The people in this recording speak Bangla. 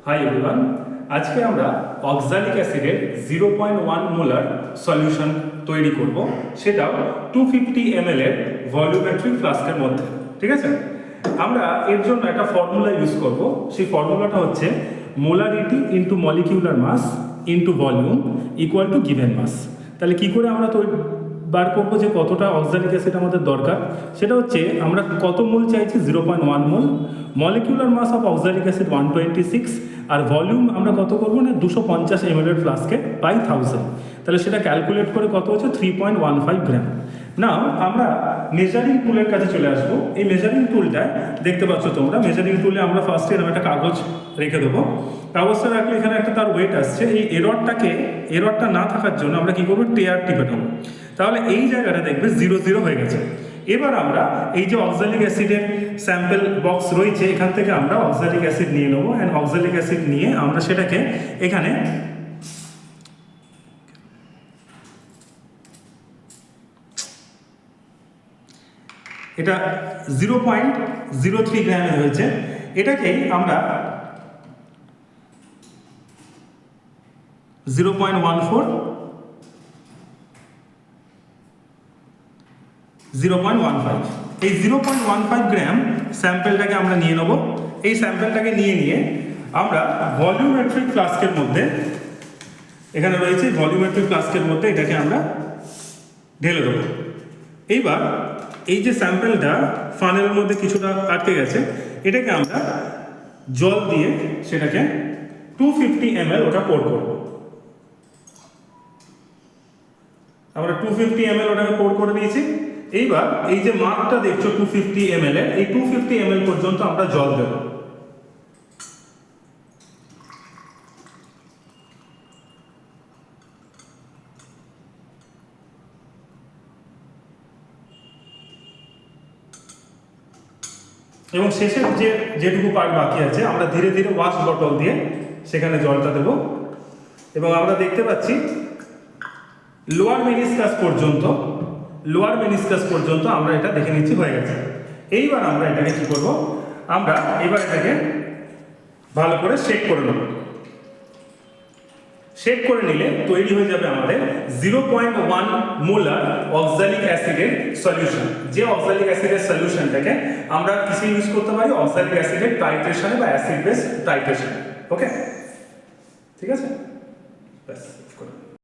হাই এভরিওয়ান, আজকে আমরা অক্সালিক অ্যাসিডের 0.1 মোলার সলিউশন তৈরি করব, সেটাও 250 ml এর ভলিউমেট্রিক ফ্লাস্কের মধ্যে। ঠিক আছে, আমরা এর জন্য একটা ফর্মুলা ইউজ করব। সেই ফর্মুলাটা হচ্ছে molarity into molecular mass into volume equal to given mass. তাহলে কি করে আমরা বার করবো যে কতটা অক্সালিক অ্যাসিড আমাদের দরকার? সেটা হচ্ছে আমরা কত মোল চাইছি, 0.1 mole. Molecular mass of oxalic acid 126, আর ভলিউম আমরা কত করবো না 250 ml এর ফ্লাস্কে বাই 1000। তাহলে সেটা ক্যালকুলেট করে কত হচ্ছে 3.15 গ্রাম। না, আমরা মেজারিং টুলের কাছে চলে আসবো। এই মেজারিং টুলটায় দেখতে পাচ্ছ তোমরা, মেজারিং টুলে আমরা ফার্স্টে এরকম একটা কাগজ রেখে দেবো। কাগজটা রাখলে এখানে একটা তার ওয়েট আসছে। এই এররটা না থাকার জন্য আমরা কী করবো, টেয়ার টিপে দেবো। তাহলে এই জায়গাটা দেখবে 0 হয়ে গেছে। এবার আমরা এই যে অক্সালিক অ্যাসিডের স্যাম্পল বক্স রয়েছে, এখান থেকে আমরা অক্সালিক অ্যাসিড নিয়ে নেবো। অ্যান্ড অক্সালিক অ্যাসিড নিয়ে আমরা সেটাকে এখানে এটা 0.03 গ্রামে হয়েছে। এটাকেই আমরা 0.15 এই 0.15 গ্রাম স্যাম্পলটাকে আমরা নিয়ে নেব। এই স্যাম্পলটাকে নিয়ে আমরা ভলিউমেট্রিক ফ্লাস্কের মধ্যে, এখানে রয়েছে ভলিউমেট্রিক ফ্লাস্কের মধ্যে এটাকে আমরা ঢেলে দেবো। এইবার এই যে স্যাম্পলটা ফানেলের মধ্যে কিছুটা আটকে গেছে, এটাকে আমরা জল দিয়ে সেটাকে 250 ml ওটা পোর করব। আমরা 250 ml ওটাকে পোর করে দিয়েছি। এইবার এই যে মার্কটা দেখছো 250 ml এর, এই 250 ml পর্যন্ত আমরা জল দেব। এবং শেষের যেটুকু পার্ট বাকি আছে আমরা ধীরে ধীরে ওয়াশ বটল দিয়ে সেখানে জলটা দেব। এবং আমরা দেখতে পাচ্ছি লোয়ার মেনিসকাস পর্যন্ত আমরা এটা দেখে নিচ্ছি হয়ে গেছে। এইবার আমরা এটাকে কি করব, আমরা এবার এটাকে ভালো করে শেক করে নেব। শেক করে নিলে তৈরি হয়ে যাবে আমাদের 0.1 মোলার অক্সালিক অ্যাসিডের সলিউশন। যে অক্সালিক অ্যাসিডের সলিউশনটাকে আমরা কিসে ইউজ করতে পারি, অক্সালিক অ্যাসিডের টাইট্রেশনে বা অ্যাসিড বেস টাইট্রেশনে। ওকে, ঠিক আছে, ব্যাস।